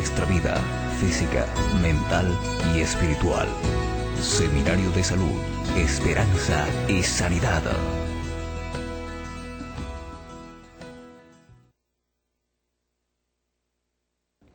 nuestra vida física, mental y espiritual. Seminario de Salud, Esperanza y Sanidad.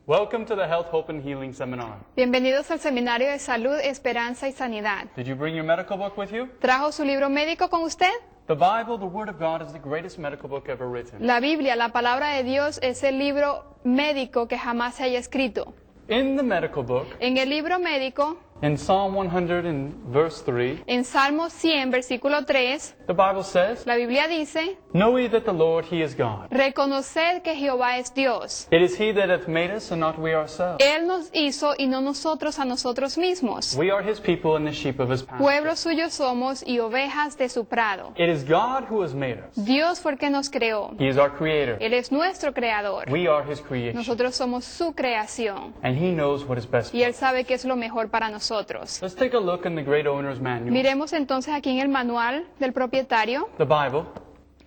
Welcome to the Health, Hope and Healing Seminar. Bienvenidos al Seminario de Salud, Esperanza y Sanidad. Did you bring your medical book with you? ¿Trajo su libro médico con usted? The Bible, the Word of God, is the greatest medical book ever written. La Biblia, la palabra de Dios, es el libro médico que jamás se haya escrito. In the medical book, En el libro médico, in Psalm 100 and verse 3, en Salmo 100, versículo 3, the Bible says, la Biblia dice, Know ye that the Lord, He is God. reconoced que Jehová es Dios. It is He that hath made us, and not we ourselves. Él nos hizo y no nosotros a nosotros mismos. We are His people and the sheep of His Pueblo pasture. suyo somos y ovejas de su prado. It is God who has made us. Dios fue el que nos creó. He is our Creator. Él es nuestro creador. We are His creation. Nosotros somos su creación. And He knows what is best for Y Él us. sabe que es lo mejor para nosotros. Let's take a look in the Great Owner's Manual, Miremos entonces aquí en el manual del propietario, the Bible,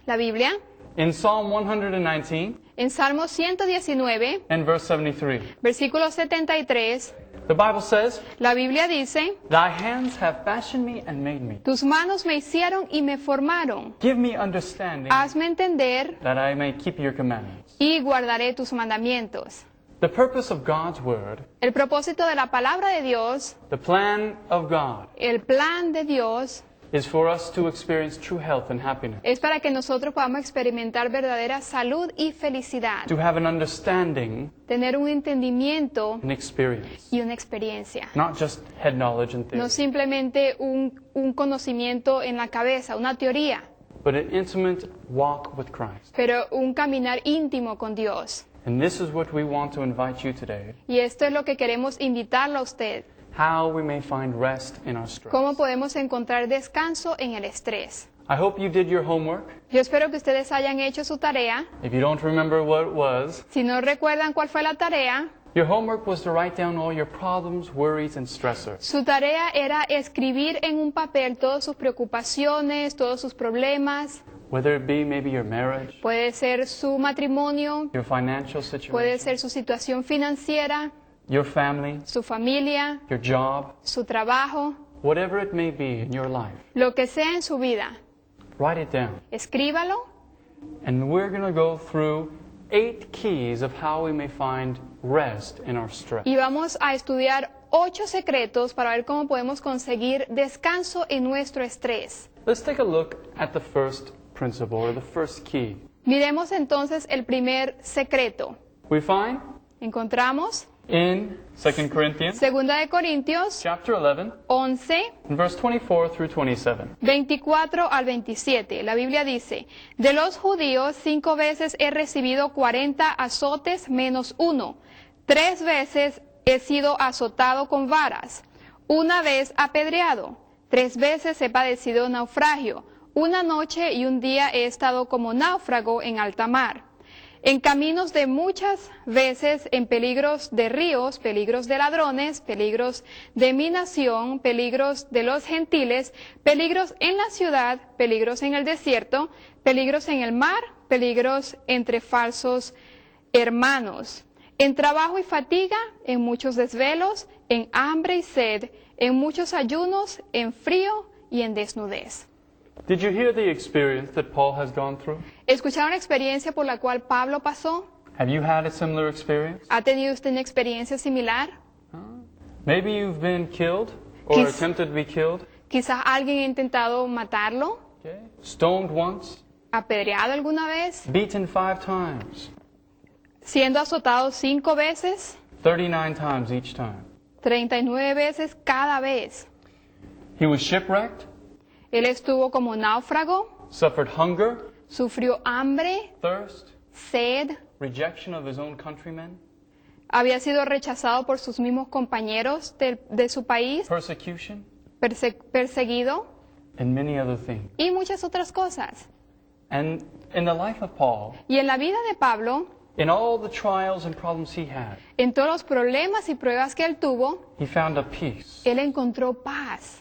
la Biblia, in Psalm 119 en Salmo 119, and verse 73. versículo 73, The Bible says, la Biblia dice, Thy hands have fashioned me and made me. tus manos me hicieron y me formaron. Give me understanding Hazme entender that I may keep your commandments. y guardaré tus mandamientos. The purpose of God's word, El propósito de la palabra de Dios, the plan of God, el plan de Dios, is for us to experience true health and happiness, es para que nosotros podamos experimentar verdadera salud y felicidad, to have an understanding tener un entendimiento and experience, y una experiencia. not just head knowledge and No theory, simplemente un conocimiento en la cabeza, una teoría, but an intimate walk with Christ. pero un caminar íntimo con Dios. And this is what we want to invite you today, Y esto es lo que queremos invitarlo a usted. how we may find rest in our stress. ¿Cómo podemos encontrar descanso en el estrés? I hope you did your homework. Yo espero que ustedes hayan hecho su tarea. If you don't remember what it was, Si no recuerdan cuál fue la tarea, your homework was to write down all your problems, worries, and stressors. su tarea era escribir en un papel todas sus preocupaciones, todos sus problemas. Whether it be maybe your marriage, Puede ser su matrimonio, your financial puede situation, ser su situación financiera, your family, su familia, your job, su trabajo, whatever it may be in your life. lo que sea en su vida. Write it down. Escríbalo And we're going to go through 8 keys of how we may find rest in our stress. y vamos a estudiar 8 secretos para ver cómo podemos conseguir descanso en nuestro estrés. Let's take a look at the first principle or the first key. Miremos entonces el primer secreto. We find Encontramos in 2 Corinthians 2 de Corintios chapter 11 11, and verse 24 through 27. 24 al 27. La Biblia dice, de los judíos 5 veces he recibido 40 azotes menos 1. 3 veces he sido azotado con varas. 1 vez apedreado. 3 veces he padecido naufragio. 1 noche y un día he estado como náufrago en alta mar. En caminos de muchas veces, en peligros de ríos, peligros de ladrones, peligros de mi nación, peligros de los gentiles, peligros en la ciudad, peligros en el desierto, peligros en el mar, peligros entre falsos hermanos. En trabajo y fatiga, en muchos desvelos, en hambre y sed, en muchos ayunos, en frío y en desnudez. Did you hear the experience that Paul has gone through? ¿Escucharon la experiencia por la cual Pablo pasó? Have you had a similar experience? ¿Ha tenido usted una experiencia similar? Maybe you've been killed or Quis- attempted to be killed, Quizás alguien ha intentado matarlo, okay? Stoned once, apedreado alguna vez, beaten 5 times, siendo azotado 5 veces, 39 times each time. 39 veces cada vez. He was shipwrecked, Él estuvo como náufrago, suffered hunger, sufrió hambre, thirst, sed, rejection of his own countrymen, había sido rechazado por sus mismos compañeros de su país, persecution, perseguido and many other things. y muchas otras cosas. And in the life of Paul, Y en la vida de Pablo, in all the trials and problems he had, en todos los problemas y pruebas que él tuvo, he found a peace. él encontró paz.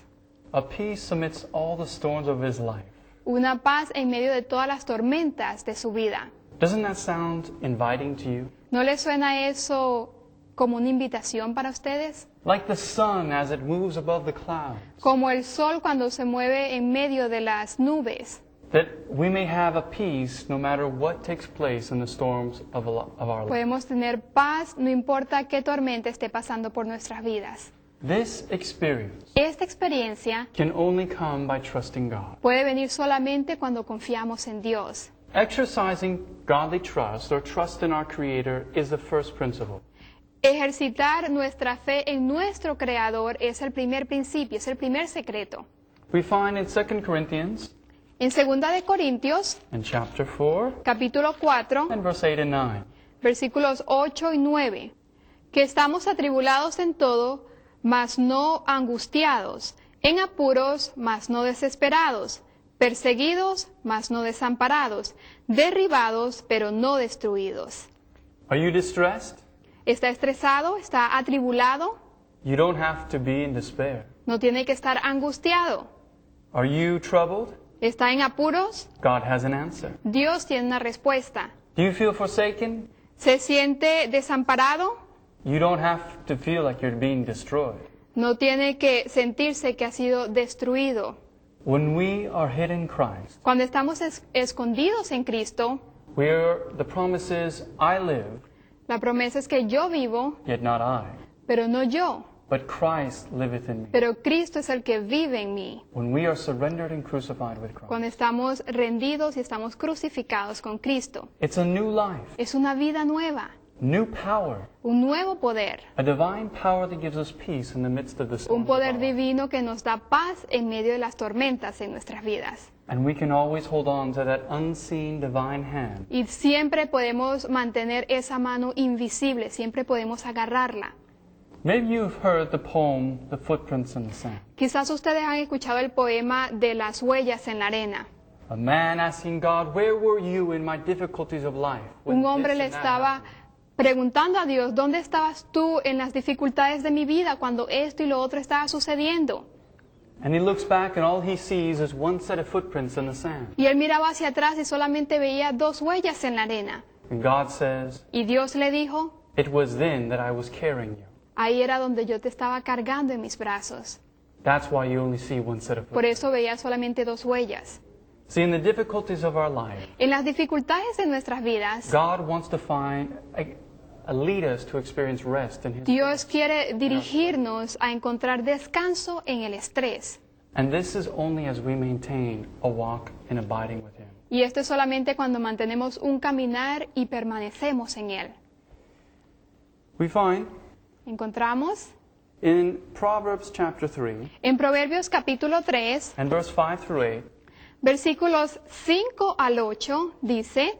A peace amidst all the storms of his life. Una paz en medio de todas las tormentas de su vida. Doesn't that sound inviting to you? ¿No le suena eso como una invitación para ustedes? Like the sun as it moves above the clouds, Como el sol cuando se mueve en medio de las nubes, that we may have a peace no matter what takes place in the storms of our life. podemos tener paz no importa qué tormenta esté pasando por nuestras vidas. This experience Esta experiencia can only come by trusting God. puede venir solamente cuando confiamos en Dios. Exercising godly trust or trust in our Creator is the first principle. Ejercitar nuestra fe en nuestro Creador es el primer principio, es el primer secreto. We find in 2 Corinthians En 2 de Corintios, in chapter 4 capítulo 4, and verse 8 and 9. versículos 8 y 9, que estamos atribulados en todo, mas no angustiados, en apuros, mas no desesperados, perseguidos, mas no desamparados, derribados, pero no destruidos. Are you distressed? ¿Está estresado? ¿Está atribulado? You don't have to be in despair. No tiene que estar angustiado. Are you troubled? ¿Está en apuros? God has an answer. Dios tiene una respuesta. Do you feel forsaken? ¿Se siente desamparado? You don't have to feel like you're being destroyed. No tiene que sentirse que ha sido destruido. When we are hid in Christ, Cuando estamos escondidos en Cristo, the promise is, I live, la promesa es que yo vivo, yet not I, pero no yo, but Christ liveth in me. pero Cristo es el que vive en mí. When we are surrendered and crucified with Christ, Cuando estamos rendidos y estamos crucificados con Cristo, it's a new life, es una vida nueva, new power, un nuevo poder, a divine power that gives us peace in the midst of the un storms of poder our life. divino que nos da paz en medio de las tormentas en nuestras vidas. And we can always hold on to that unseen divine hand. Y siempre podemos mantener esa mano invisible, siempre podemos agarrarla. Maybe you've heard the poem, The Footprints in the Sand. Quizás ustedes han escuchado el poema de las huellas en la arena. A man asking God, where were you in my difficulties of life? when Un hombre this le and that estaba happened?" preguntando a Dios, ¿dónde estabas tú en las dificultades de mi vida cuando esto y lo otro estaba sucediendo? And he looks back and all he sees is one set of footprints in the sand. Y él miraba hacia atrás y solamente veía 2 huellas en la arena. And God says, Y Dios le dijo, it was then that I was carrying you. ahí era donde yo te estaba cargando en mis brazos. That's why you only see one set of Por footprints. eso veía solamente 2 huellas. See, in the difficulties of our life, En las dificultades de nuestras vidas, God wants to lead us to experience rest in His Dios quiere dirigirnos a encontrar descanso en el estrés. And this is only as we maintain a walk in abiding with Him. Y esto es solamente cuando mantenemos un caminar y permanecemos en él. We find Encontramos in Proverbs chapter 3 en Proverbios capítulo 3, and verse 5 through 8, versículos 5 al 8, dice,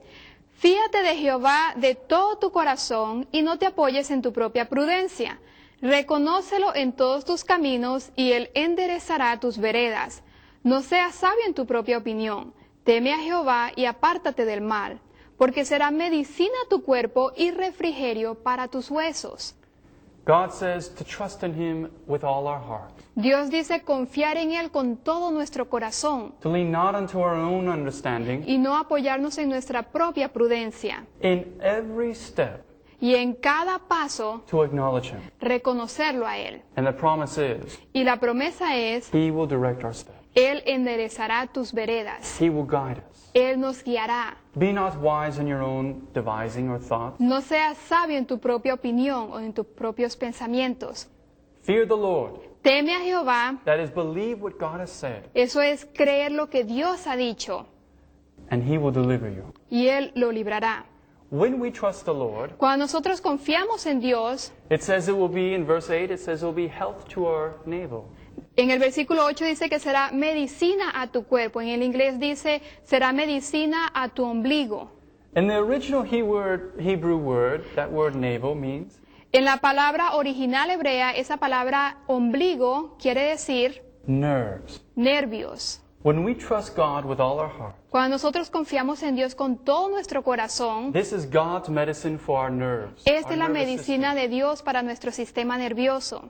fíate de Jehová de todo tu corazón y no te apoyes en tu propia prudencia. Reconócelo en todos tus caminos y él enderezará tus veredas. No seas sabio en tu propia opinión. Teme a Jehová y apártate del mal, porque será medicina a tu cuerpo y refrigerio para tus huesos. God says to trust in Him with all our heart, Dios dice confiar en él con todo nuestro corazón to lean not unto our own understanding, y no apoyarnos en nuestra propia prudencia. in every step Y en cada paso to acknowledge Him. reconocerlo a él. And the promise is, Y la promesa es, He will direct our steps. él enderezará tus veredas. He will guide us. Él nos guiará. Be not wise in your own devising or thoughts. No seas sabio en tu propia opinión o en tus propios pensamientos. Fear the Lord. Teme a Jehová. That is, believe what God has said, Eso es creer lo que Dios ha dicho. and He will deliver you. Y él lo librará. When we trust the Lord, Cuando nosotros confiamos en Dios, it says it will be, in verse 8, it says it will be health to our navel. en el versículo 8 dice que será medicina a tu cuerpo. En el inglés dice será medicina a tu ombligo. In the original Hebrew word, that word navel means En la palabra original hebrea, esa palabra ombligo quiere decir nerves. nervios. When we trust God with all our heart, Cuando nosotros confiamos en Dios con todo nuestro corazón, this is God's medicine for our nerves. esta our es la nervous medicina de Dios para nuestro sistema nervioso. system.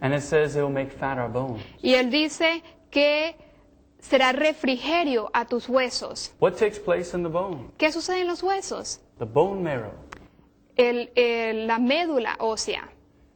And it says it will make fat our bones. Y Él dice que será refrigerio a tus huesos. What takes place in the bone? ¿Qué sucede en los huesos? The bone marrow la médula ósea.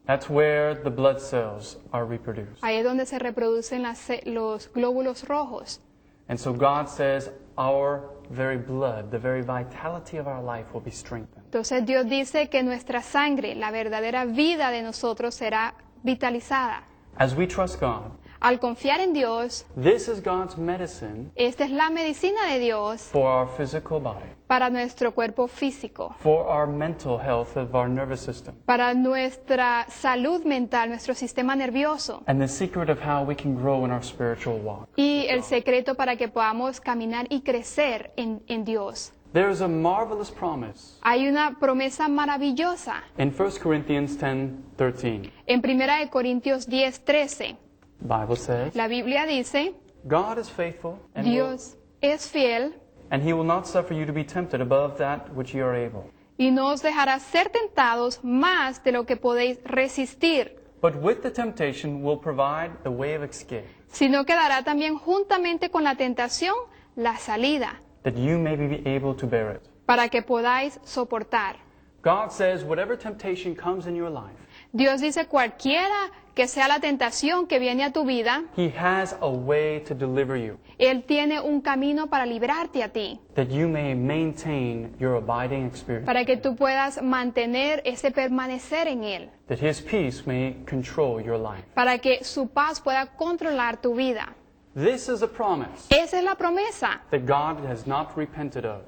That's where the blood cells are reproduced. Ahí es donde se reproducen los glóbulos rojos. And so God says our very blood, the very vitality of our life will be strengthened. Entonces Dios dice que nuestra sangre, la verdadera vida de nosotros será vitalizada. As we trust God, Al confiar en Dios, this is God's medicine esta es la medicina de Dios for our physical body, para nuestro cuerpo físico, for our mental health of our nervous system, para nuestra salud mental, nuestro sistema nervioso and the secret of how we can grow in our spiritual walk. y el secreto para que podamos caminar y crecer en Dios. There is a marvelous promise Hay una promesa maravillosa in 1 Corinthians 10:13. en 1 de Corintios 10:13. The Bible says, La Biblia dice, God is faithful and, Dios es fiel and he will not suffer you to be tempted above that which you are able. y no os dejará ser tentados más de lo que podéis resistir, But with the temptation will provide the way of escape, sino que dará también juntamente con la tentación la salida, that you may be able to bear it. para que podáis soportar. God says whatever temptation comes in your life, Dios dice cualquiera que sea la tentación que viene a tu vida, he has a way to deliver you, Él tiene un camino para librarte a ti, that you may maintain your abiding experience, para que tú puedas mantener ese permanecer en Él, that his peace may control your life. para que su paz pueda controlar tu vida. This is a promise Esa es la promesa that God has not repented of.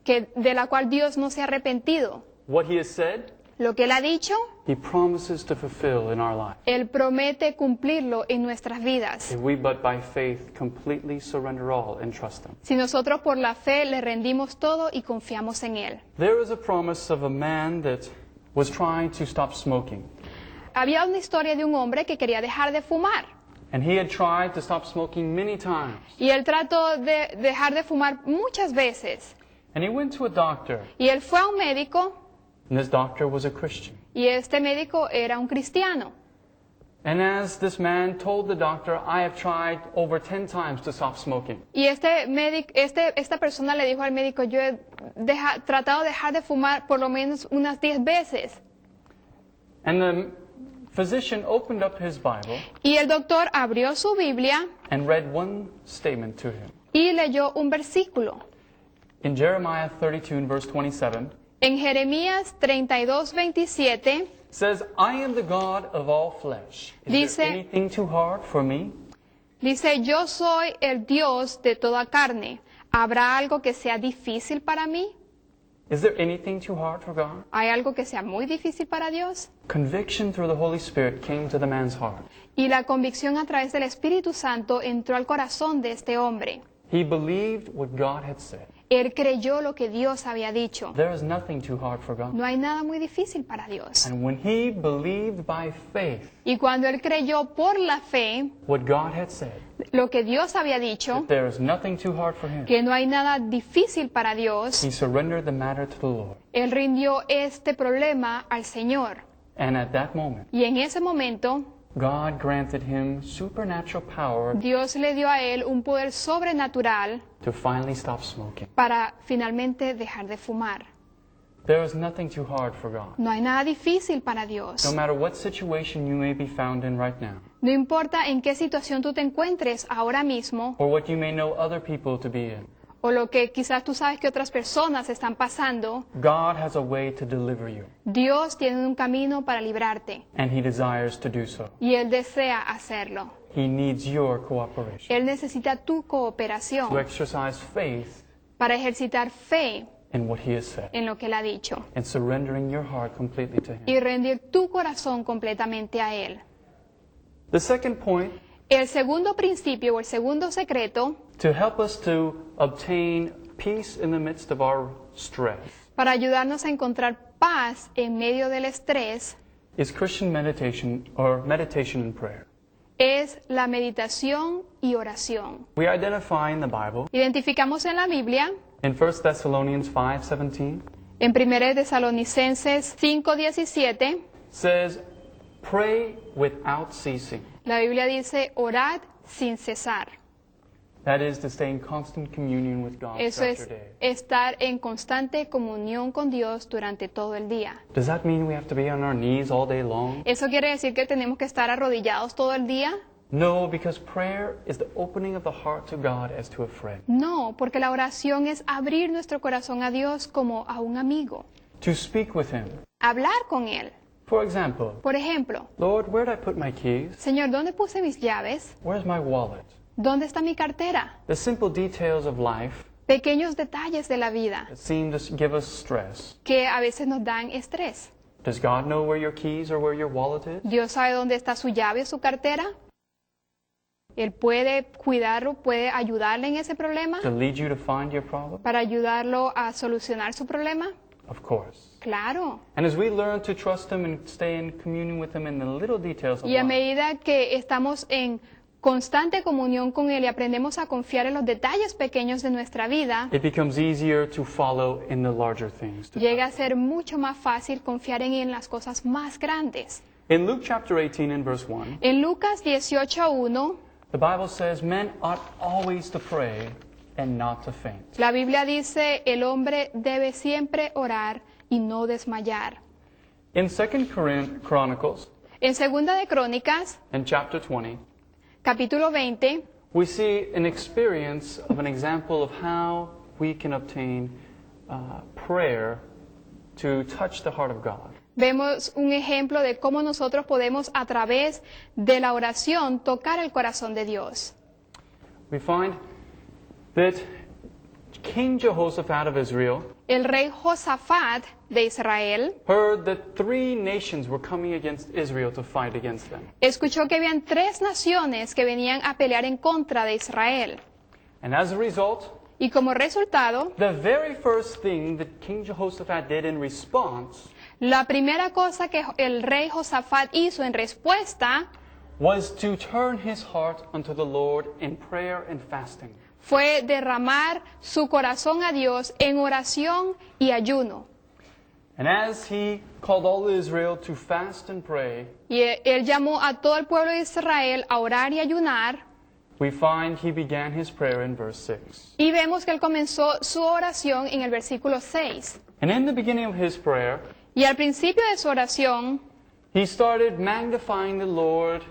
de la cual Dios no se ha arrepentido. What he has said, Lo que Él ha dicho, he promises to fulfill in our life, Él promete cumplirlo en nuestras vidas. if we but by faith completely surrender all and trust him. Si nosotros por la fe le rendimos todo y confiamos en Él. There is a promise of a man that was trying to stop smoking. Había una historia de un hombre que quería dejar de fumar. And he had tried to stop smoking many times. Y él trató de dejar de fumar muchas veces. And he went to a doctor. Y él fue a un médico And this doctor was a Christian. y este médico era un cristiano. And as this man told the doctor, I have tried over 10 times to stop smoking. Y esta persona le dijo al médico, yo he tratado de dejar de fumar por lo menos unas 10 veces. And the physician opened up his Bible Y el doctor abrió su Biblia and read one statement to him. y leyó un versículo. In Jeremiah 32 and verse 27, En Jeremías 32:27 says, I am the God of all flesh. Is Dice- there anything too hard for me? dice, yo soy el Dios de toda carne. ¿Habrá algo que sea difícil para mí? Is there anything too hard for God? ¿Hay algo que sea muy difícil para Dios? Conviction through the Holy Spirit came to the man's heart. Y la convicción a través del Espíritu Santo entró al corazón de este hombre. He believed what God had said. Él creyó lo que Dios había dicho. There is nothing too hard for God. No hay nada muy difícil para Dios. And when he believed by faith Y cuando él creyó por la fe what God had said, lo que Dios había dicho, that there is nothing too hard for him, que no hay nada difícil para Dios, he surrendered the matter to the Lord. él rindió este problema al Señor. And at that moment, Y en ese momento, God granted him supernatural power Dios le dio a él un poder sobrenatural to finally stop smoking. para finalmente dejar de fumar. There is nothing too hard for God. No hay nada difícil para Dios. No matter what situation you may be found in right now, No importa en qué situación tú te encuentres ahora mismo or what you may know other people to be in, o lo que quizás tú sabes que otras personas están pasando, God has a way to deliver you, Dios tiene un camino para librarte and he desires to do so. y Él desea hacerlo. He needs your cooperation Él necesita tu to cooperación exercise faith para ejercitar fe in what he has said en lo que Él ha dicho and surrendering your heart completely to him. y rendir tu corazón completamente a Él. The second point, El segundo principio o el segundo secreto to help us to obtain peace in the midst of our stress, para ayudarnos a encontrar paz en medio del estrés is Christian meditation or meditation and prayer. es la meditación y oración. We identify in the Bible Identificamos en la Biblia, in 1 Thessalonians 5:17 en 1 Tesalonicenses 5:17, says, pray without ceasing. la Biblia dice, orad sin cesar. That is to stay in constant communion with God Eso throughout es your day. estar en constante comunión con Dios durante todo el día. Does that mean we have to be on our knees all day long? ¿Eso quiere decir que tenemos que estar arrodillados todo el día? No, because prayer is the opening of the heart to God as to a friend. No, porque la oración es abrir nuestro corazón a Dios como a un amigo, To speak with Him. hablar con Él. For example, Por ejemplo, Lord, where did I put my keys? Señor, ¿dónde puse mis llaves? Where's my wallet? ¿Dónde está mi cartera? The simple details of life Pequeños detalles de la vida that seem to give us stress. que a veces nos dan estrés. Does God know where your keys or where your wallet is? ¿Dios sabe dónde está su llave o su cartera? ¿Él puede cuidarlo, puede ayudarle en ese problema? To lead you to find your problem? ¿Para ayudarlo a solucionar su problema? Of course. Claro. And as we learn to trust Him and stay in communion with Him in the little details of Y a life, medida que estamos en constante comunión con Él y aprendemos a confiar en los detalles pequeños de nuestra vida, it becomes easier to follow in the larger things. llega a ser mucho más fácil confiar en Él en las cosas más grandes. In Luke chapter 18 and verse 1, En Lucas 18:1, the Bible says, men ought always to pray and not to faint. la Biblia dice, el hombre debe siempre orar y no desmayar. In 2 Chronicles En Segunda de Crónicas, and chapter 20, capítulo 20, we see an experience of an example of how we can obtain prayer to touch the heart of God. vemos un ejemplo de cómo nosotros podemos a través de la oración tocar el corazón de Dios. We find that King Jehoshaphat of Israel El rey Josafat de Israel heard that 3 nations were coming against Israel to fight against them. escuchó que habían 3 naciones que venían a pelear en contra de Israel. And as a result, Y como resultado, the very first thing that King Jehoshaphat did in response la primera cosa que el rey Josafat hizo en respuesta was to turn his heart unto the Lord in prayer and fasting. fue derramar su corazón a Dios en oración y ayuno. And as he called all Israel to fast and pray, Y él llamó a todo el pueblo de Israel a orar y ayunar. we find he began his prayer in verse 6. Y vemos que él comenzó su oración en el versículo 6. And in the beginning of his prayer, Y al principio de su oración, he started magnifying the Lord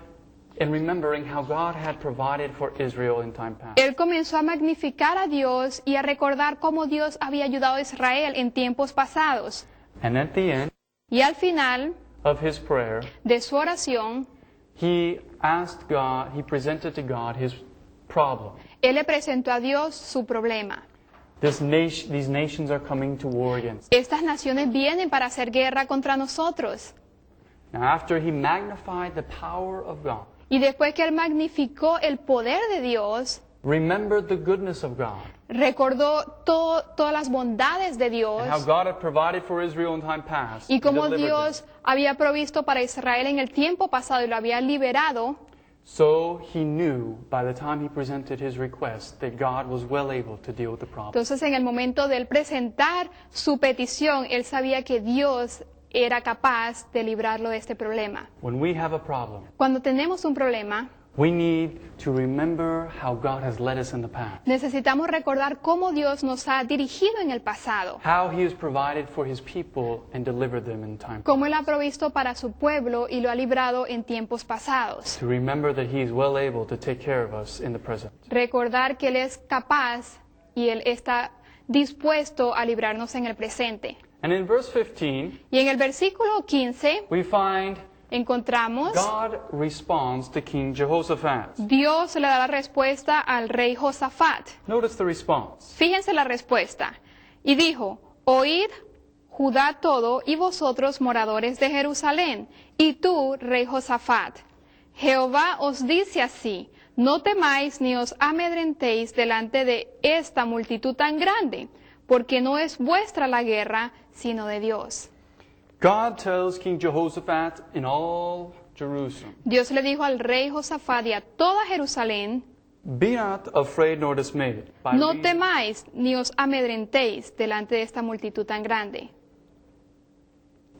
and remembering how God had provided for Israel in time past. él comenzó a magnificar a Dios y a recordar cómo Dios había ayudado a Israel en tiempos pasados. And at the end Y al final of his prayer, de su oración, he asked God, he presented to God his problem. él le presentó a Dios su problema. These nations are coming to war against. Estas naciones vienen para hacer guerra contra nosotros. Now, after he magnified the power of God, Y después que él magnificó el poder de Dios, remembered the goodness of God, recordó todas las bondades de Dios and how God had provided for Israel in time past, y and cómo delivered them. Dios había provisto para Israel en el tiempo pasado y lo había liberado. So he knew by the time he presented his request that God was well able to deal with the problem. Entonces, en el momento de él presentar su petición, él sabía que Dios era capaz de librarlo de este problema. When we have a problem, Cuando tenemos un problema, we need to remember how God has led us in the past, necesitamos recordar cómo Dios nos ha dirigido en el pasado, how he has provided for his people and delivered them in time. cómo él ha provisto para su pueblo y lo ha librado en tiempos pasados. To remember that he is well able to take care of us in the present. Recordar que él es capaz y él está dispuesto a librarnos en el presente. And in verse 15, Y en el versículo 15 we find encontramos God responds to King Jehoshaphat. Dios le da la respuesta al rey Josafat. Notice the response. Fíjense la respuesta. Y dijo, oíd Judá todo y vosotros moradores de Jerusalén, y tú, rey Josafat. Jehová os dice así, no temáis ni os amedrentéis delante de esta multitud tan grande, porque no es vuestra la guerra, sino de Dios. God tells King Jehoshaphat in all Jerusalem, Dios le dijo al rey Josafat y a toda Jerusalén, be not afraid nor dismayed. By no reason- temáis ni os amedrentéis delante de esta multitud tan grande,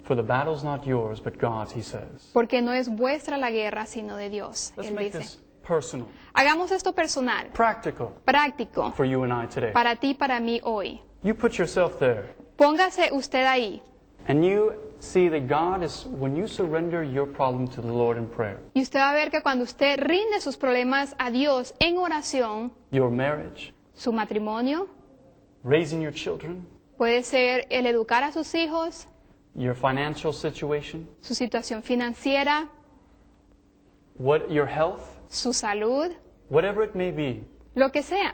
For the battle's not yours, but God's, he says. porque no es vuestra la guerra, sino de Dios. Let's Él make dice. this personal, Hagamos esto personal, practical práctico, for you and I today. para ti, para mí hoy. You put yourself there Póngase usted ahí and you see that God is, when you surrender your problem to the Lord in prayer, y usted va a ver que cuando usted rinde sus problemas a Dios en oración, your marriage, su matrimonio, raising your children, puede ser el educar a sus hijos, your financial situation, su situación financiera, your health, su salud, whatever it may be, lo que sea.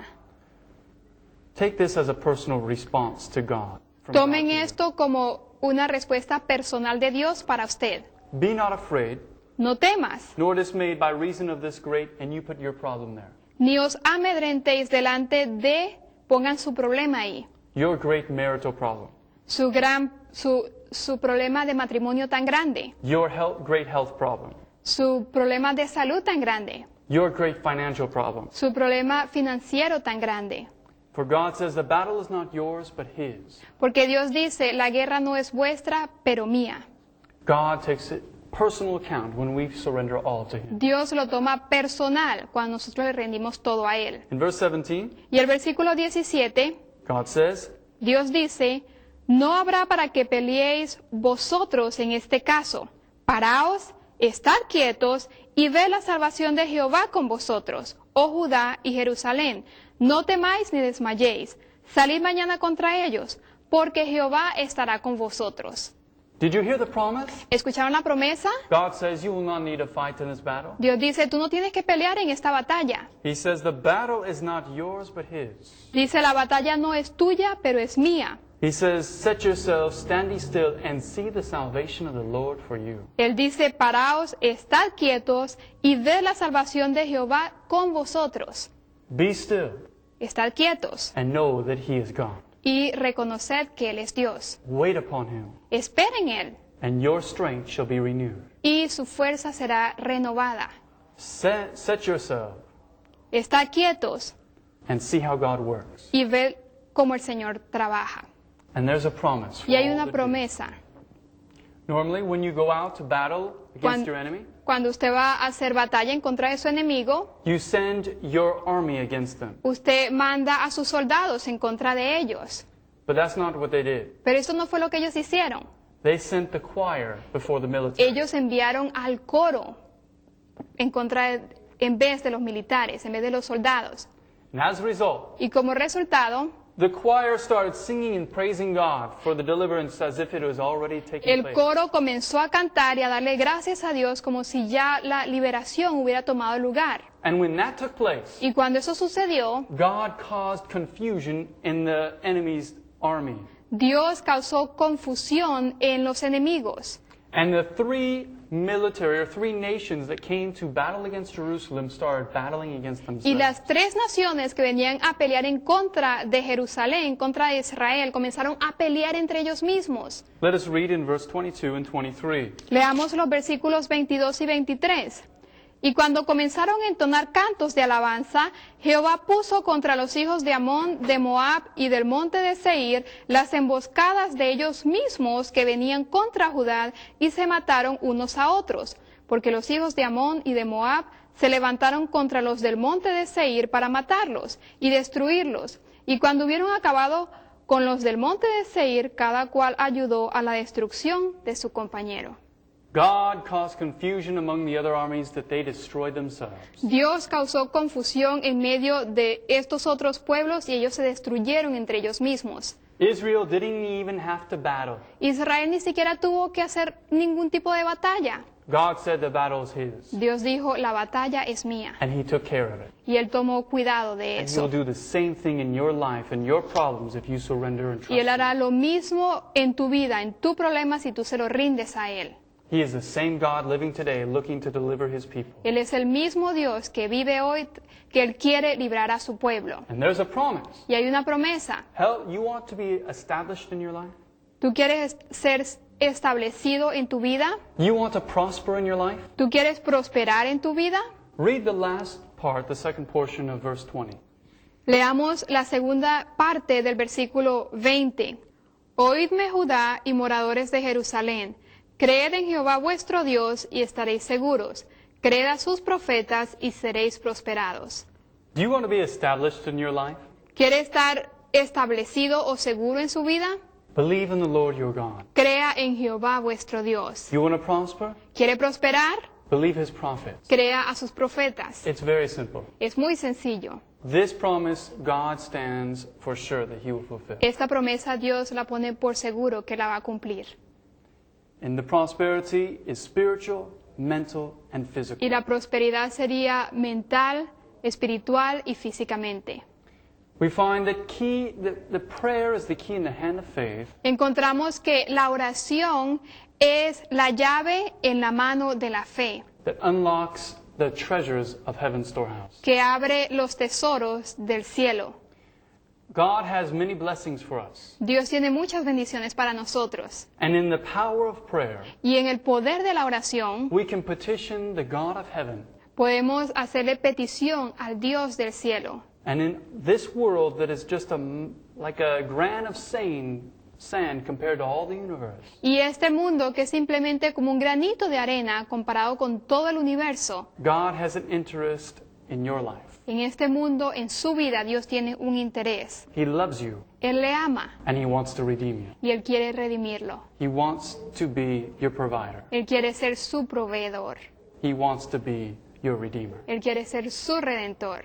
take this as a personal response to God. from God Tomen to you. esto como una respuesta personal de Dios para usted. Be not afraid, No temas, nor dismayed by reason of this great, and you put your problem there. ni os amedrentéis delante de, pongan su problema ahí, Your great marital problem, su problema de matrimonio tan grande, your great health problem, su problema de salud tan grande, your great financial problem. su problema financiero tan grande. For God says the battle is not yours, but His. Porque Dios dice, la guerra no es vuestra, pero mía. God takes it personal account when we surrender all to Him. Dios lo toma personal cuando nosotros le rendimos todo a Él. In verse 17, Y el versículo 17, God says, Dios dice, no habrá para que peleéis vosotros en este caso. Paraos, estad quietos y ved la salvación de Jehová con vosotros, oh Judá y Jerusalén. No temáis ni desmayéis. Salid mañana contra ellos, porque Jehová estará con vosotros. Did you hear the promise? ¿Escucharon la promesa? God says you will not need to fight in this battle. Dios dice, tú no tienes que pelear en esta batalla. He says the battle is not yours, but His. Dice, la batalla no es tuya, pero es mía. He says, set yourselves, stand ye still, and see the salvation of the Lord for you. Él dice, paraos, estad quietos y ved la salvación de Jehová con vosotros. Be still Estad quietos and know that He is God. y reconoced que Él es Dios. Wait upon Him, Esperen en Él and your strength shall be renewed. y su fuerza será renovada. Set yourself Estad quietos and see how God works. y ved cómo el Señor trabaja. And there's a promise. for Y hay all una that do. promesa. Normally, when you go out to battle against your enemy, Cuando usted va a hacer batalla en contra de su enemigo, you send your army against them. usted manda a sus soldados en contra de ellos. But that's not what they did. Pero eso no fue lo que ellos hicieron. They sent the choir before the military. Ellos enviaron al coro en vez de los militares, en vez de los soldados. And as a result, Y como resultado, the choir started singing and praising God for the deliverance as if it was already taking el place. coro comenzó a cantar y a darle gracias a Dios como si ya la liberación hubiera tomado lugar. And when that took place, Y cuando eso sucedió, God caused confusion in the enemy's army. Dios causó confusión en los enemigos. And the three nations that came to battle against Jerusalem started battling against Y themselves. las tres naciones que venían a pelear en contra de Jerusalén, contra de Israel, comenzaron a pelear entre ellos mismos. Let us read in verse 22 and 23. Leamos los versículos 22 y 23. Y cuando comenzaron a entonar cantos de alabanza, Jehová puso contra los hijos de Amón, de Moab y del monte de Seir las emboscadas de ellos mismos que venían contra Judá y se mataron unos a otros, porque los hijos de Amón y de Moab se levantaron contra los del monte de Seir para matarlos y destruirlos. Y cuando hubieron acabado con los del monte de Seir, cada cual ayudó a la destrucción de su compañero. God caused confusion among the other armies that they destroyed themselves. Dios causó confusión en medio de estos otros pueblos y ellos se destruyeron entre ellos mismos. Israel didn't even have to battle. Israel ni siquiera tuvo que hacer ningún tipo de batalla. God said the battle is His, Dios dijo, la batalla es mía. and He took care of it. Y Él tomó cuidado de And He'll eso. do the same thing in your life and your problems if you surrender and trust Y Él Him. hará lo mismo en tu vida, en tu problema, si tú se lo rindes a Él. He is the same God living today looking to deliver His people. Él es el mismo Dios que vive hoy, que Él quiere librar a su pueblo. And there's a promise. Y hay una promesa. You want to be established in your life? ¿Tú quieres ser establecido en tu vida? You want to prosper in your life? ¿Tú quieres prosperar en tu vida? Read the last part, the second portion of verse 20. Leamos la segunda parte del versículo 20. Oídme, Judá y moradores de Jerusalén. Creed en Jehová vuestro Dios y estaréis seguros. Creed a sus profetas y seréis prosperados. Do you want to be established in your life? ¿Quiere estar establecido o seguro en su vida? Believe in the Lord your God. Crea en Jehová vuestro Dios. You want to prosper? ¿Quiere prosperar? Believe his prophets. Crea a sus profetas. It's very simple. Es muy sencillo. This promise, God stands for sure that he will fulfill. Esta promesa Dios la pone por seguro que la va a cumplir. And the prosperity is spiritual, mental, and Y physical. la prosperidad sería mental, espiritual y físicamente. We find that the prayer is the key in the hand of faith Encontramos que la oración es la llave en la mano de la fe, that unlocks the treasures of heaven's storehouse. que abre los tesoros del cielo. God has many blessings for us. Dios tiene muchas bendiciones para nosotros. And in the power of prayer, Y en el poder de la oración we can petition the God of heaven. podemos hacerle petición al Dios del cielo. And in this world that is just like a grain of sand compared to all the universe, Y este mundo que es simplemente como un granito de arena comparado con todo el universo, God has an interest in your life. en este mundo, en su vida, Dios tiene un interés. He loves you Él le ama and he wants to redeem you. y Él quiere redimirlo. He wants to be your provider. Él quiere ser su proveedor. He wants to be your redeemer. Él quiere ser su redentor.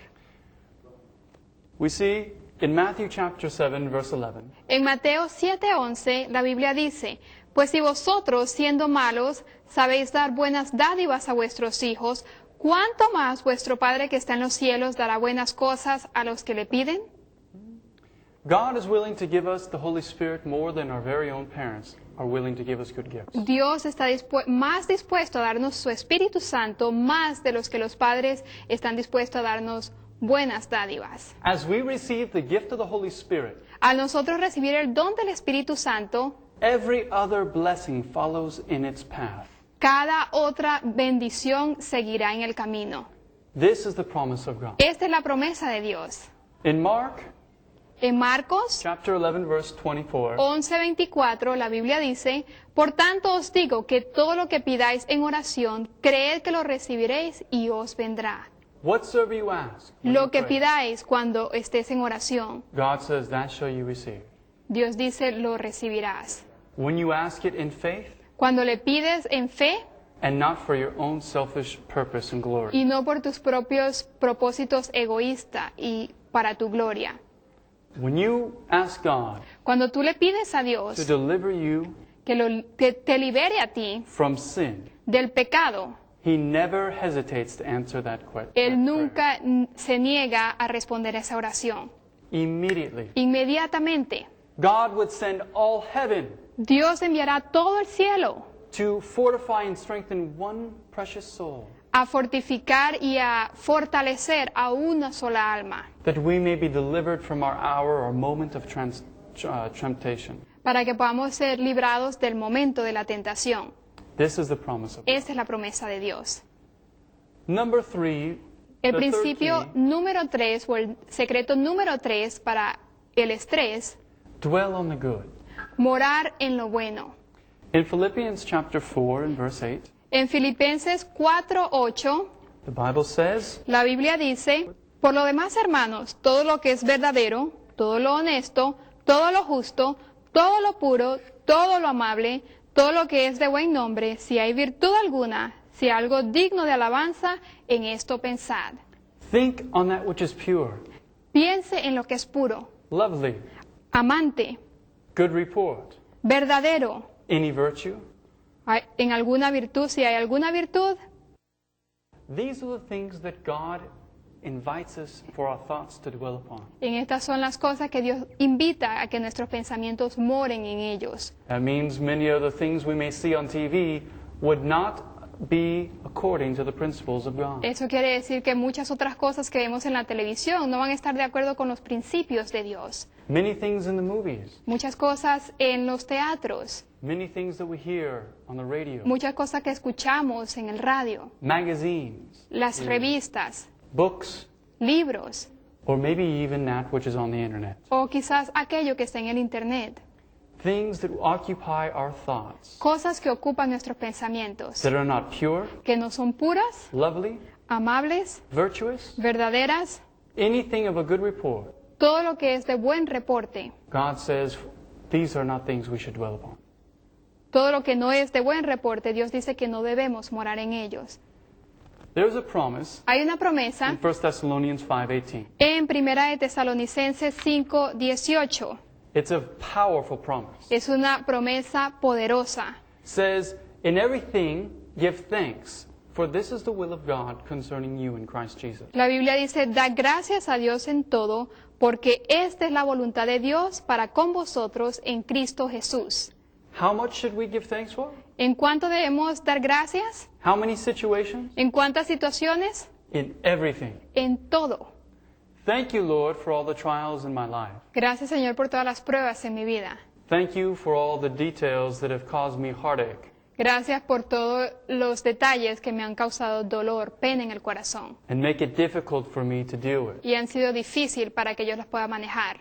We see in Matthew chapter 7 verse 11, En Mateo 7:11 la Biblia dice, pues si vosotros, siendo malos, sabéis dar buenas dádivas a vuestros hijos, ¿cuánto más vuestro Padre que está en los cielos dará buenas cosas a los que le piden? God is willing to give us the Holy Spirit more than our very own parents are willing to give us good gifts. Dios está más dispuesto a darnos su Espíritu Santo, más de los que los padres están dispuestos a darnos buenas dádivas. As we receive the gift of the Holy Spirit, Al nosotros recibir el don del Espíritu Santo, every other blessing follows in its path. cada otra bendición seguirá en el camino. This is the promise of God. Esta es la promesa de Dios. In Mark En Marcos chapter 11 verse 24, 11:24 la Biblia dice, por tanto os digo que todo lo que pidáis en oración, creed que lo recibiréis y os vendrá. whatsoever you ask, when you Lo que pray, pidáis cuando estés en oración, God says that shall you receive. Dios dice, lo recibirás. When you ask it in faith Cuando le pides en fe and not for your own selfish purpose and glory. y no por tus propios propósitos egoístas y para tu gloria. When you ask God Cuando tú le pides a to Dios deliver you que te libere a ti from sin, del pecado, He never hesitates to answer that question. Él nunca se niega a responder esa oración. Immediately, Inmediatamente, God would send all heaven Dios enviará todo el cielo to fortify and strengthen one precious soul, a fortificar y a fortalecer a una sola alma, that we may be delivered from our hour or moment of temptation. para que podamos ser librados del momento de la tentación. This is the promise of God. Esta es la promesa de Dios. Number 3, El the third principio key, número 3 o el secreto número 3 para el estrés, dwell on the good. morar en lo bueno. In Philippians chapter 4 and verse 8, En Filipenses 4:8 the Bible says, la Biblia dice, por lo demás, hermanos, todo lo que es verdadero, todo lo honesto, todo lo justo, todo lo puro, todo lo amable, todo lo que es de buen nombre, si hay virtud alguna, si hay algo digno de alabanza, en esto pensad. think on that which is pure, Piense en lo que es puro, lovely, amante, good report, verdadero, any virtue. en alguna virtud, si hay alguna virtud. These are the things that God invites us for our thoughts to dwell upon. En estas son las cosas que Dios invita a que nuestros pensamientos moren en ellos. That means many of the things we may see on TV would not be according to the principles of God. Eso quiere decir que muchas otras cosas que vemos en la televisión no van a estar de acuerdo con los principios de Dios. Many things in the movies, Muchas cosas en los teatros, many things that we hear on the radio, muchas cosas que escuchamos en el radio, magazines, las revistas, books, libros or maybe even that which is on the internet. o quizás aquello que está en el internet. things that occupy our thoughts cosas que ocupan nuestros pensamientos, that are not pure, que no son puras, lovely, amables, virtuous, verdaderas, anything of a good report, todo lo que es de buen reporte, God says these are not things we should dwell upon. todo lo que no es de buen reporte, Dios dice que no debemos morar en ellos. There's a promise Hay una promesa in 1 Thessalonians 5:18. en 1 de Tesalonicenses 5:18. It's a powerful promise. Es una promesa poderosa. It says, "In everything give thanks, for this is the will of God concerning you in Christ Jesus." La Biblia dice, da gracias a Dios en todo, porque esta es la voluntad de Dios para con vosotros en Cristo Jesús. How much should we give thanks for? ¿En cuánto debemos dar gracias? How many situations? ¿En cuántas situaciones? In everything. En todo. Thank you, Lord, for all the trials in my life. Gracias, Señor, por todas las pruebas en mi vida. Thank you for all the details that have caused me heartache Gracias por todos los detalles que me han causado dolor, pena en el corazón and make it difficult for me to deal with. y han sido difícil para que yo las pueda manejar.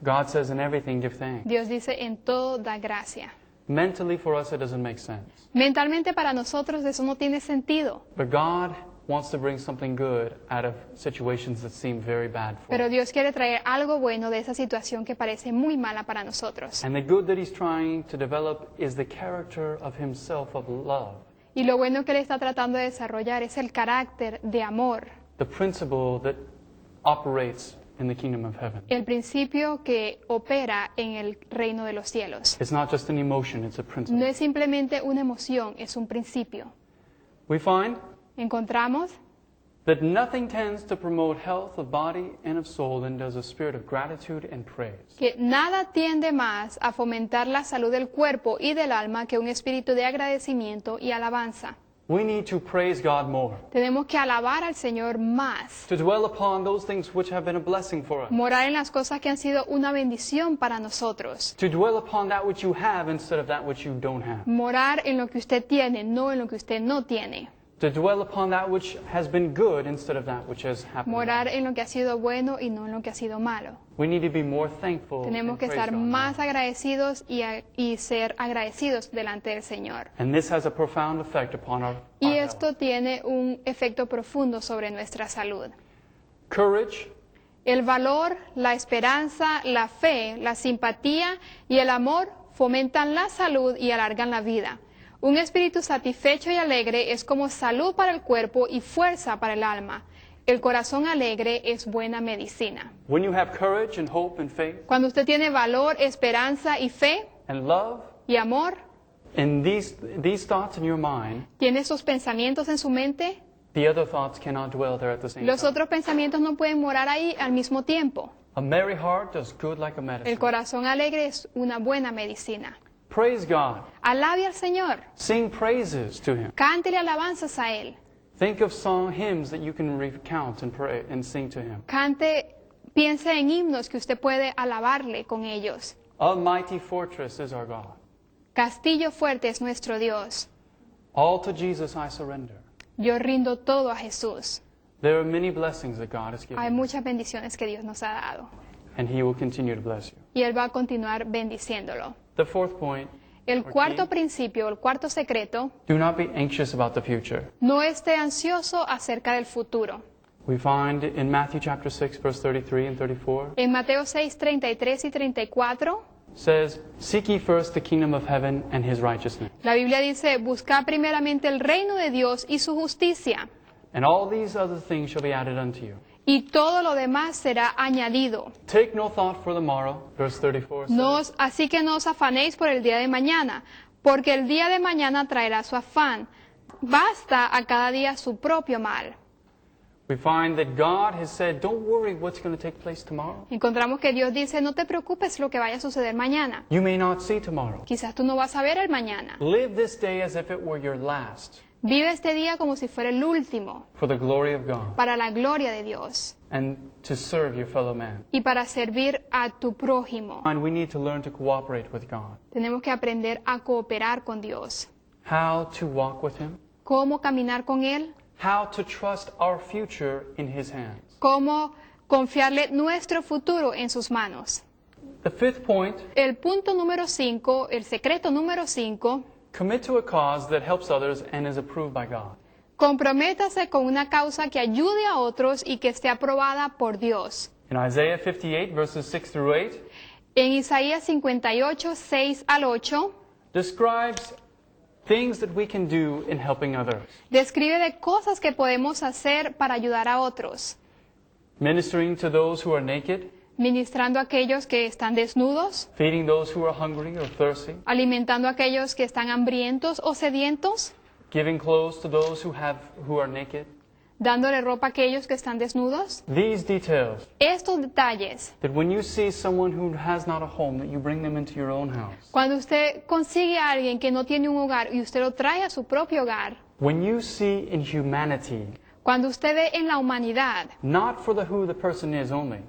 God says, in everything give thanks. Dios dice, en todo da gracia. Mentally, for us, it doesn't make sense. Mentalmente para nosotros eso no tiene sentido, But God wants to bring something good out of situations that seem very bad for pero us. Dios quiere traer algo bueno de esa situación que parece muy mala para nosotros. And the good that He's trying to develop is the character of Himself of love, Y lo bueno que Él está tratando de desarrollar es el carácter de amor, the principle that operates in the kingdom of heaven. el principio que opera en el reino de los cielos. It's not just an emotion, it's a No principle. es simplemente una emoción, es un principio. We find Encontramos that nothing tends to promote health of body and of soul than does a spirit of gratitude and praise. que nada tiende más a fomentar la salud del cuerpo y del alma que un espíritu de agradecimiento y alabanza. We need to praise God more, Tenemos que alabar al Señor más, to dwell upon those things which have been a blessing for us, morar en las cosas que han sido una bendición para nosotros, to dwell upon that which you have instead of that which you don't have, morar en lo que usted tiene, no en lo que usted no tiene, to dwell upon that which has been good instead of that which has happened. morar en lo que ha sido bueno y no en lo que ha sido malo. We need to be more thankful Tenemos and que praise estar God more. más agradecidos y ser agradecidos delante del Señor. And this has a profound effect upon our Y health. esto tiene un efecto profundo sobre nuestra salud. Courage, El valor, la esperanza, la fe, la simpatía y el amor fomentan la salud y alargan la vida. Un espíritu satisfecho y alegre es como salud para el cuerpo y fuerza para el alma. El corazón alegre es buena medicina. when you have courage and hope and faith Cuando usted tiene valor, esperanza y fe and love, y amor, and these thoughts in your mind, tiene esos pensamientos en su mente, the other thoughts cannot dwell there at the same los time. otros pensamientos no pueden morar ahí al mismo tiempo. A merry heart does good like a El medicine. corazón alegre es una buena medicina. Praise God. Alabe al Señor, Sing praises to Him. cántele alabanzas a Él. Think of song hymns that you can recount and pray and sing to Him. Cante, piense en himnos que usted puede alabarle con ellos. Almighty fortress is our God. Castillo fuerte es nuestro Dios. All to Jesus I surrender. Yo rindo todo a Jesús. There are many blessings that God has Hay given you, muchas bendiciones que Dios nos ha dado. and He will continue to bless you. Y Él va a continuar bendiciéndolo. The fourth point, El or cuarto key, principio, el cuarto secreto, do not be anxious about the future. no esté ansioso acerca del futuro. We find in Matthew chapter 6, verse 33 and 34, En Mateo 6, 33 y 34, says, Seek ye first the kingdom of heaven and His righteousness, la Biblia dice, buscad primeramente el reino de Dios y su justicia, and all these other things shall be added unto you. y todo lo demás será añadido. Take no thought for the morrow, verse 34 says, Así que no os afanéis por el día de mañana, porque el día de mañana traerá su afán. Basta a cada día su propio mal. we find that God has said, don't worry what's going to take place tomorrow. Encontramos que Dios dice, no te preocupes lo que vaya a suceder mañana. You may not see tomorrow. Quizás tú no vas a ver el mañana. Live this day as if it were your last, Vive este día como si fuera el último, for the glory of God, para la gloria de Dios and to serve your fellow man. y para servir a tu prójimo. And we need to learn to cooperate with God. Tenemos que aprender a cooperar con Dios. How to walk with Him, Cómo caminar con Él, how to trust our future in His hands. cómo confiarle nuestro futuro en sus manos. The fifth point, El punto número 5, el secreto número 5, commit to a cause that helps others and is approved by God. comprométase con una causa que ayude a otros y que esté aprobada por Dios. In Isaiah 58, verses 6 through 8, En Isaías 58, 6 al 8, describes things that we can do in helping others. describe de cosas que podemos hacer para ayudar a otros. Ministering to those who are naked, Ministrando a aquellos que están desnudos, feeding those who are hungry or thirsty, alimentando a aquellos que están hambrientos o sedientos, giving clothes to those who are naked. dándole ropa a aquellos que están desnudos. These details, Estos detalles, that when you see someone who has not a home, that you bring them into your own house. cuando usted consigue a alguien que no tiene un hogar y usted lo trae a su propio hogar, When you see in humanity, cuando usted ve en la humanidad, not for who the person is only,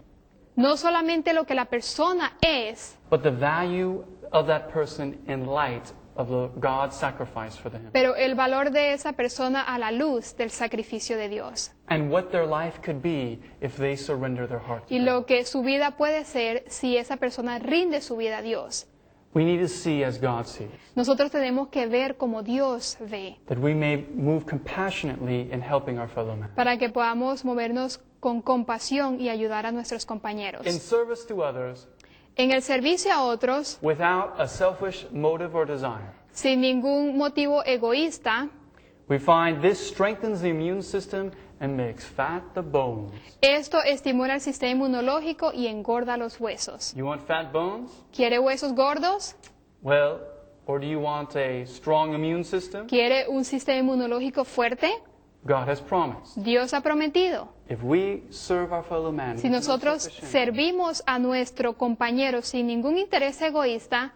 no solamente lo que la persona es, but the value of that person in light of the God's sacrifice for them, pero el valor de esa persona a la luz del sacrificio de Dios and what their life could be if they surrender their heart to y God. lo que su vida puede ser si esa persona rinde su vida a Dios. We need to see as God sees, Nosotros tenemos que ver como Dios ve, that we may move compassionately in helping our fellow man. para que podamos movernos con compasión y ayudar a nuestros compañeros. In service to others, En el servicio a otros, without a selfish motive or desire. sin ningún motivo egoísta, We find this strengthens the immune system and makes fat the bones. esto estimula el sistema inmunológico y engorda los huesos. You want fat bones? ¿Quiere huesos gordos? Well, or do you want a strong immune system? ¿Quiere un sistema inmunológico fuerte? God has promised. Dios ha prometido. If we serve our fellow man, Si with no nosotros selfish aim, servimos a nuestro compañero sin ningún interés egoísta,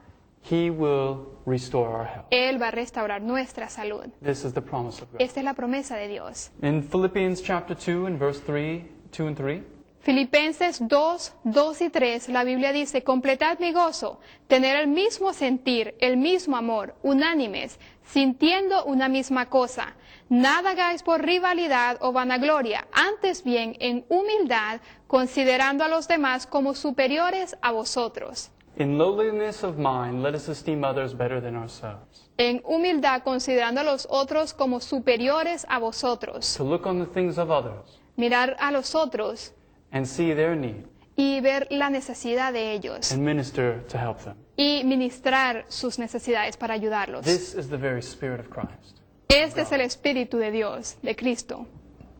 He will restore our health. Él va a restaurar nuestra salud. This is the promise of God. Esta es la promesa de Dios. In Philippians chapter 2 and verse 2 and 3, Filipenses 2, 2 y 3, la Biblia dice, completad mi gozo, tener el mismo sentir, el mismo amor, unánimes, sintiendo una misma cosa. Nada hagáis por rivalidad o vanagloria, antes bien en humildad, considerando a los demás como superiores a vosotros. in lowliness of mind, let us esteem others better than ourselves. En humildad, considerando a los otros como superiores a vosotros. To look on the things of others Mirar a los otros and see their need y ver la necesidad de ellos. and minister to help them. Y ministrar sus necesidades para ayudarlos. This is the very spirit of Christ. Este es el Espíritu de Dios, de Cristo.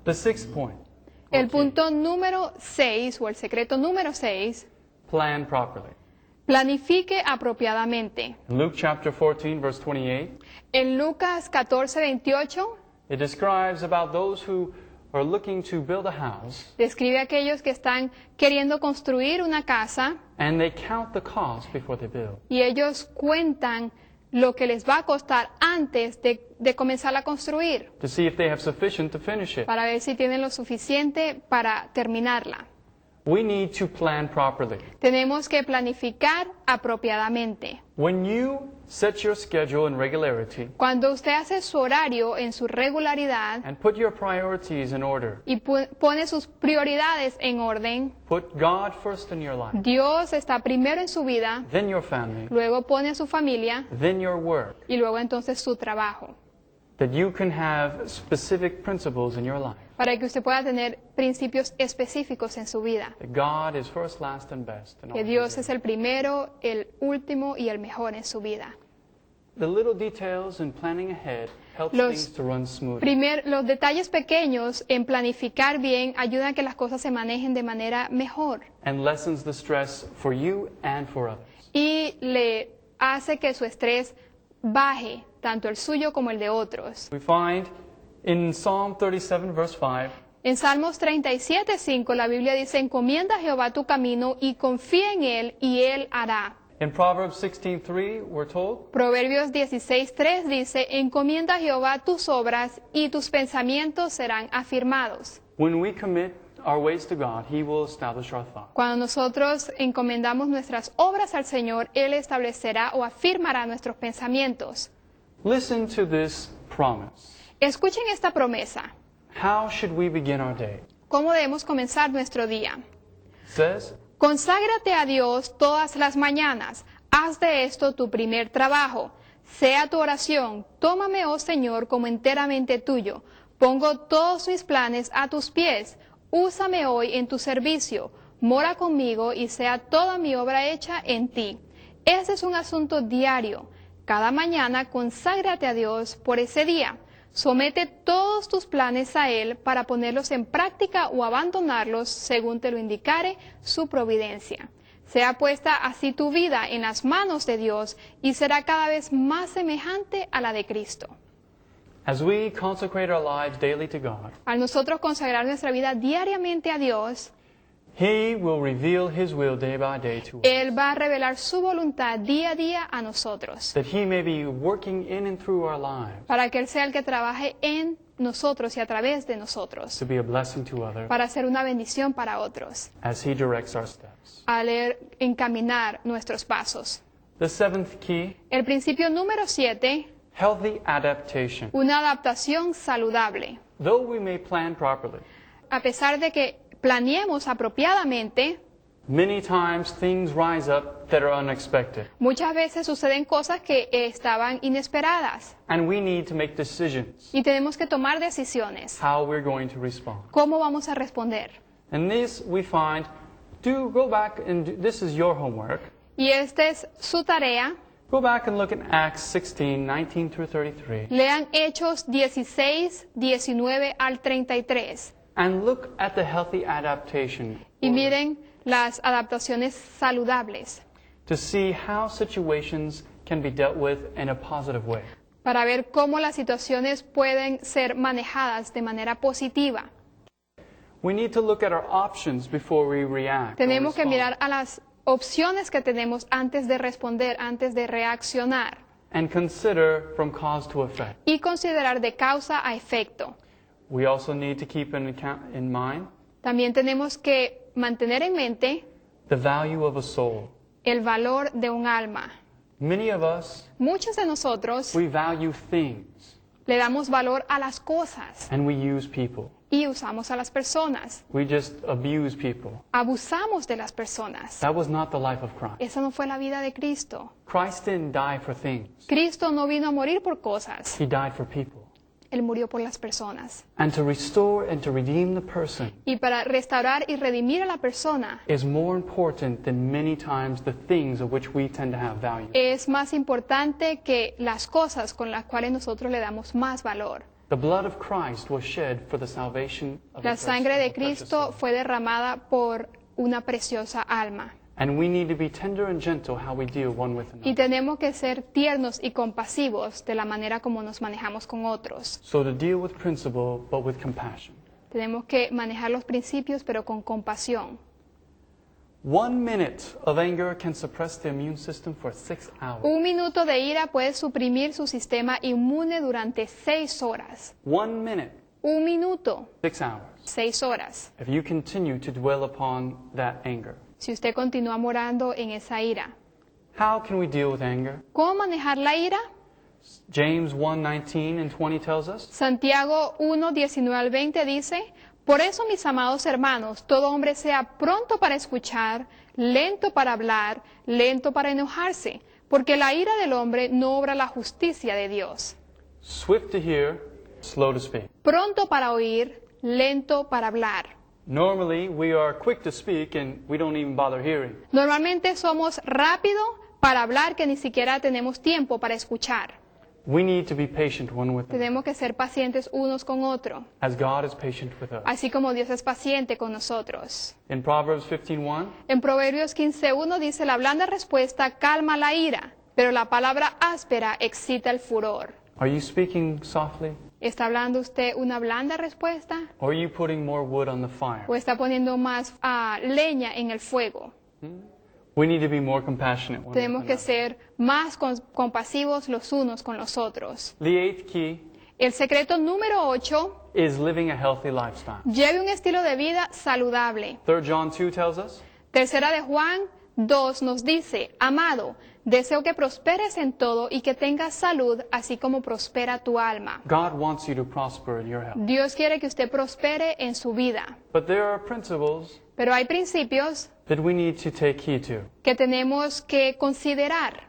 The sixth point, El punto número 6, o el secreto número 6, plan properly. planifique apropiadamente. In Luke chapter 14, verse 28, En Lucas 14, 28, it describes about those who are looking to build a house describe a aquellos que están queriendo construir una casa and they count the cost before they build. y ellos cuentan lo que les va a costar antes de comenzar a construir, To see if they have sufficient to finish it. para ver si tienen lo suficiente para terminarla. We need to plan properly. Tenemos que planificar apropiadamente. When you set your schedule in regularity Cuando usted hace su horario en su regularidad and put your priorities in order, y pone sus prioridades en orden, put God first in your life, Dios está primero en su vida, then your family, luego pone a su familia then your work, y luego entonces su trabajo, that you can have specific principles in your life. para que usted pueda tener principios específicos en su vida. That God is first, last, and best. In all Que that Dios you es el primero, el último y el mejor en su vida. do. The little details in planning ahead helps Los things to run smoothly. Los detalles pequeños en planificar bien ayudan a que las cosas se manejen de manera mejor And lessens the stress for you and for others. y le hace que su estrés baje, tanto el suyo como el de otros. We find in Psalm 37, verse 5, En Salmos 37:5 la Biblia dice, encomienda a Jehová tu camino y confía en Él y Él hará. in Proverbs 16:3, we're told, Proverbios 16:3 dice, encomienda a Jehová tus obras y tus pensamientos serán afirmados. when we commit our ways to God, He will establish our thoughts. Cuando nosotros encomendamos nuestras obras al Señor, Él establecerá o afirmará nuestros pensamientos. Listen to this promise. Escuchen esta promesa. How should we begin our day? ¿Cómo debemos comenzar nuestro día? It says, Conságrate a Dios todas las mañanas. Haz de esto tu primer trabajo. Sea tu oración: tómame, oh Señor, como enteramente tuyo. Pongo todos mis planes a tus pies. Úsame hoy en tu servicio. Mora conmigo y sea toda mi obra hecha en ti. Ese es un asunto diario. Cada mañana conságrate a Dios por ese día. Somete todos tus planes a Él para ponerlos en práctica o abandonarlos según te lo indicare su providencia. Sea puesta así tu vida en las manos de Dios y será cada vez más semejante a la de Cristo. As we consecrate our lives daily to God, Al nosotros consagrar nuestra vida diariamente a Dios, He will reveal His will day by day to us, Él va a revelar su voluntad día a día a nosotros, that He may be working in and through our lives para que Él sea el que trabaje en nosotros y a través de nosotros, to be a blessing to others para ser una bendición para otros, as He directs our steps. al encaminar nuestros pasos. The seventh key, El principio número 7, healthy adaptation. una adaptación saludable. Though we may plan properly, A pesar de que planeemos apropiadamente, many times things rise up that are unexpected, muchas veces suceden cosas que estaban inesperadas and we need to make decisions y tenemos que tomar decisiones. how we're going to respond. ¿Cómo vamos a responder? And this we find, do go back and this is your homework. Y esta es su tarea. Go back and look at Acts 16, 19 through 33, Lean Hechos 16, 19 al 33 and look at the healthy adaptation y miren las adaptaciones saludables to see how situations can be dealt with in a positive way. para ver cómo las situaciones pueden ser manejadas de manera positiva. We need to look at our options before we react. or Tenemos que respond, mirar a las opciones que tenemos antes de responder, antes de reaccionar and consider from cause to effect. y considerar de causa a efecto. We also need to keep in mind También tenemos que mantener en mente the value of a soul. el valor de un alma. Many of us, Muchos de nosotros we value things le damos valor a las cosas and we use people. y usamos a las personas. We just abuse people. Abusamos de las personas. That was not the life of Christ. Esa no fue la vida de Cristo. Christ didn't die for things. Cristo no vino a morir por cosas. He died for people. Él murió por las personas. And to restore and to redeem the person Y para restaurar y redimir a la persona is more important than many times the things of which we tend to have value. es más importante que las cosas con las cuales nosotros le damos más valor. The blood of Christ was shed for the salvation of La a sangre de precious Cristo soul. fue derramada por una preciosa alma. And we need to be tender and gentle how we deal one with Y another. tenemos que ser tiernos y compasivos de la manera como nos manejamos con otros. So to deal with principle, but with compassion. Tenemos que manejar los principios, pero con compasión. 1 minute of anger can suppress the immune system for 6 hours. Un minuto de ira puede suprimir su sistema inmune durante 6 horas. 1 minute, Un minuto, 6 hours. 6 horas. If you continue to dwell upon that anger. Si usted continúa morando en esa ira. How can we deal with anger? ¿Cómo manejar la ira? James 1:19 and 20 tells us, Santiago 1, 19 al 20 dice: por eso, mis amados hermanos, todo hombre sea pronto para escuchar, lento para hablar, lento para enojarse, porque la ira del hombre no obra la justicia de Dios. swift to hear, slow to speak. Pronto para oír, lento para hablar. Normally, we are quick to speak and we don't even bother hearing. Normalmente somos rápido para hablar que ni siquiera tenemos tiempo para escuchar. We need to be patient one with another, Tenemos que ser pacientes unos con otros, as God is patient with us. así como Dios es paciente con nosotros. In Proverbs 15:1, En Proverbios 15:1 dice: la blanda respuesta calma la ira, pero la palabra áspera excita el furor. are you speaking softly? ¿Está hablando usted una blanda respuesta Or are you putting more wood on the fire? o está poniendo más leña en el fuego? We need to be more compassionate one Tenemos with que another. ser más compasivos los unos con los otros. The eighth key El secreto número 8, is living a healthy lifestyle. lleve un estilo de vida saludable. 3 John 2 tells us, Tercera de Juan 2 nos dice, amado, deseo que prosperes en todo y que tengas salud, así como prospera tu alma. God wants you to prosper in your health. Dios quiere que usted prospere en su vida. But there are principles Pero hay principios that we need to take heed to. que tenemos que considerar.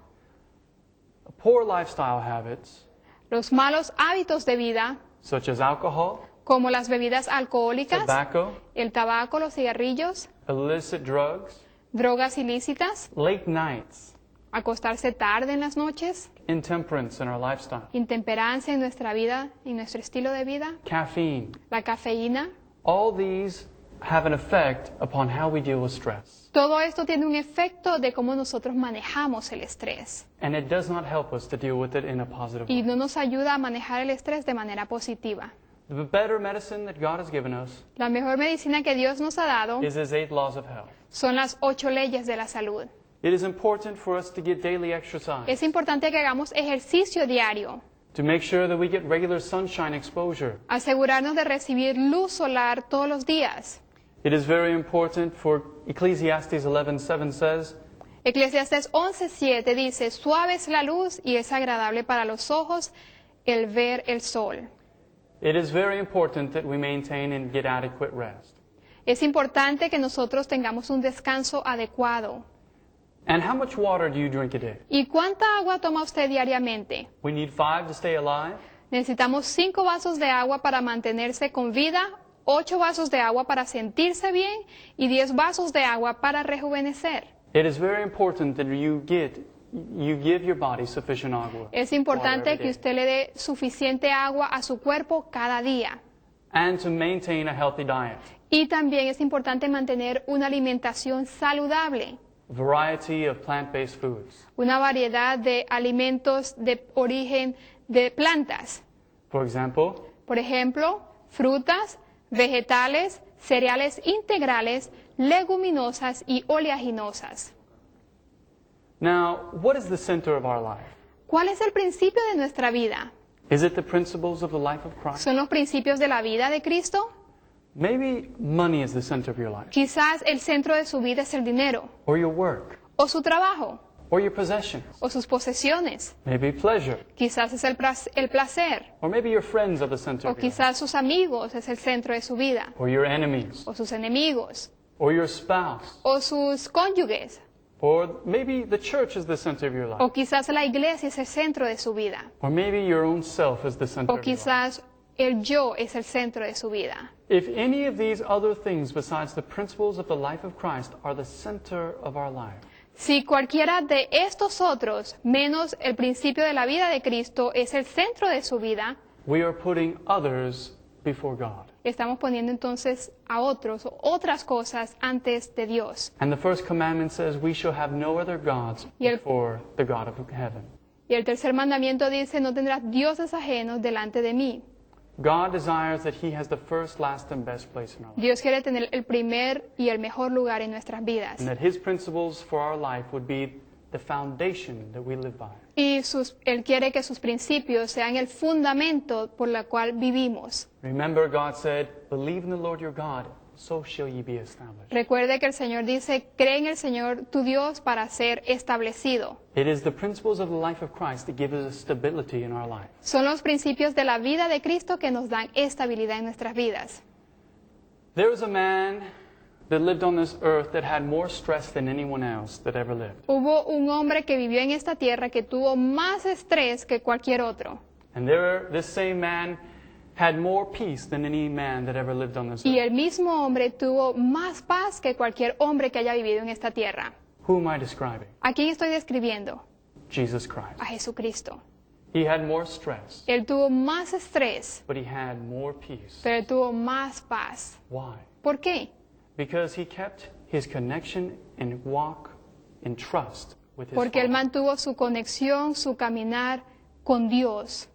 Poor lifestyle habits, Los malos hábitos de vida, such as alcohol, como las bebidas alcohólicas, tobacco, el tabaco, los cigarrillos, illicit drugs, drogas ilícitas, late nights, acostarse tarde en las noches, intemperance in our lifestyle, intemperancia en nuestra vida, en nuestro estilo de vida, caffeine. la cafeína. All these have an effect upon how we deal with stress. Todo esto tiene un efecto de cómo nosotros manejamos el estrés And it does not help us to deal with it in a positive y way. no nos ayuda a manejar el estrés de manera positiva. The better medicine that God has given us La mejor medicina que Dios nos ha dado is His 8 laws of health. son las 8 leyes de la salud. It is important for us to get daily exercise, Es importante que hagamos ejercicio diario, to make sure that we get regular sunshine exposure. asegurarnos de recibir luz solar todos los días. It is very important for Ecclesiastes 11:7 says, Eclesiastés 11:7 dice, suave es la luz y es agradable para los ojos el ver el sol. it is very important that we maintain and get adequate rest. Es importante que nosotros tengamos un descanso adecuado. And how much water do you drink a day? ¿Y cuánta agua toma usted diariamente? We need 5 to stay alive. Necesitamos 5 vasos de agua para mantenerse con vida, 8 vasos de agua para sentirse bien y 10 vasos de agua para rejuvenecer. It is very important that you give your body sufficient agua. Es water importante every que day. usted le dé suficiente agua a su cuerpo cada día. And to maintain a healthy diet. Y también es importante mantener una alimentación saludable, Variety of plant-based foods. una variedad de alimentos de origen de plantas. For example, Por ejemplo, frutas, vegetales, cereales integrales, leguminosas y oleaginosas. now, what is the center of our life? ¿Cuál es el principio de nuestra vida? Is it the principles of the life of Christ? ¿Son los principios de la vida de Cristo? Maybe money is the center of your life, Quizás el centro de su vida es el dinero, or your work, o su trabajo, or your possessions. o sus posesiones. Maybe pleasure, Quizás es el placer, or maybe your friends are the center o of your life, quizás sus amigos es el centro de su vida, or your enemies, o sus enemigos, or your spouse, o sus cónyuges, or maybe the church is the center of your life, o quizás la iglesia es el centro de su vida, or maybe your own self is the center o of your life. quizás el yo es el centro de su vida. If any of these other things besides the principles of the life of Christ are the center of our life, Si cualquiera de estos otros, menos el principio de la vida de Cristo, es el centro de su vida, we are putting others before God. estamos poniendo entonces a otros o otras cosas antes de Dios. And the first commandment says we shall have no other gods Y el- before the God of heaven. Y el tercer mandamiento dice, no tendrás dioses ajenos delante de mí. God desires that He has the first, last, and best place in our life. Dios quiere tener el primer y el mejor lugar en nuestras vidas. And that His principles for our life would be the foundation that we live by. Y Él quiere que sus principios sean el fundamento por el cual vivimos. Remember, God said, believe in the Lord your God, so shall ye be established. Recuerde que el Señor dice, cree en el Señor tu Dios para ser establecido. It is the principles of the life of Christ that give us stability in our life. Son los principios de la vida de Cristo que nos dan estabilidad en nuestras vidas. There was a man that lived on this earth that had more stress than anyone else that ever lived. Hubo un hombre que vivió en esta tierra que tuvo más estrés que cualquier otro. And this same man had more peace than any man that ever lived on this Y earth. el mismo hombre tuvo más paz que cualquier hombre que haya vivido en esta tierra. Who am I describing? ¿A quién estoy describiendo? Jesus Christ. A Jesucristo. He had more stress, Él tuvo más estrés, but he had more peace. pero él tuvo más paz. Why? ¿Por qué? Because he kept his connection and walk in trust with his Porque él Father. mantuvo su conexión, su caminar con Dios.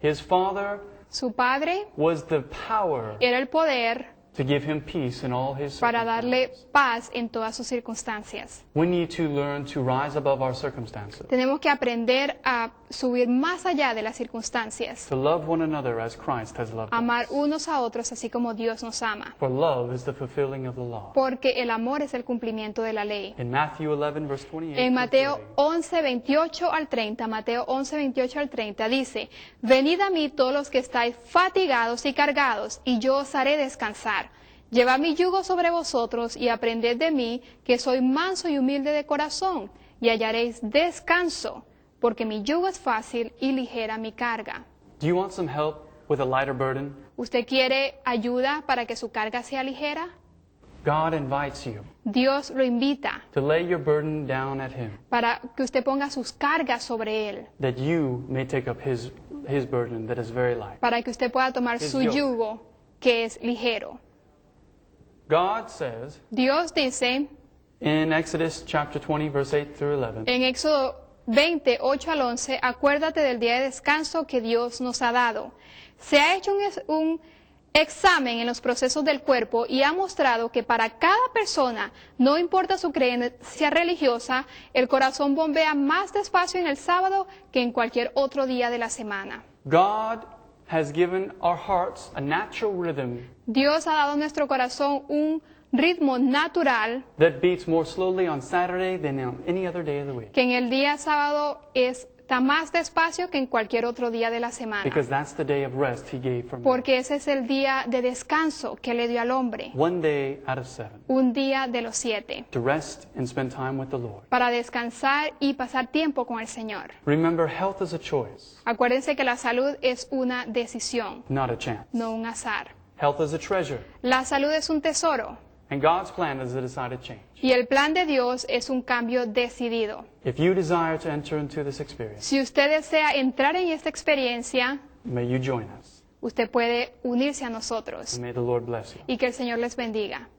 His Father Su Padre was the power era el poder to give him peace in all his para darle circumstances. paz en todas sus circunstancias. We need to learn to rise above our circumstances Tenemos que aprender a subir más allá de las circunstancias. To love one another as Christ has loved Amar us. unos a otros así como Dios nos ama. For love is the fulfilling of the law. Porque el amor es el cumplimiento de la ley. In Matthew 11, verse 28, En Mateo through 11, 28 al 30, Mateo 11, 28 al 30 dice, venid a mí todos los que estáis fatigados y cargados, y yo os haré descansar. Llevad mi yugo sobre vosotros y aprended de mí, que soy manso y humilde de corazón, y hallaréis descanso, porque mi yugo es fácil y ligera mi carga. 38. Do you want some help with a lighter burden? ¿Usted quiere ayuda para que su carga sea ligera? God invites you Dios lo invita to lay your burden down at Him, para que usted ponga sus cargas sobre Él, that you may take up His burden that is very light. para que usted pueda tomar His su yoke. yugo, que es ligero. God says Dios dice in Exodus chapter 20, verse 8 through 11, en Éxodo 20, 8 al 11, acuérdate del día de descanso que Dios nos ha dado. Se ha hecho un examen en los procesos del cuerpo y ha mostrado que para cada persona, no importa su creencia religiosa, el corazón bombea más despacio en el sábado que en cualquier otro día de la semana. God has given our hearts a natural rhythm Dios ha dado a nuestro corazón un ritmo natural that beats more slowly on Saturday than on any other day of the week. que en el día sábado está más despacio que en cualquier otro día de la semana. Because that's the day of rest He gave from Porque ese es el día de descanso que le dio al hombre, one day out of 7 un día de los 7, to rest and spend time with the Lord. para descansar y pasar tiempo con el Señor. Remember, health is a choice, Acuérdense que la salud es una decisión, not a chance. no un azar. Health is a treasure, La salud es un tesoro and God's plan is a decided change. y el plan de Dios es un cambio decidido. If you desire to enter into this experience, Si usted desea entrar en esta experiencia, may you join us, usted puede unirse a nosotros and may the Lord bless you. y que el Señor les bendiga.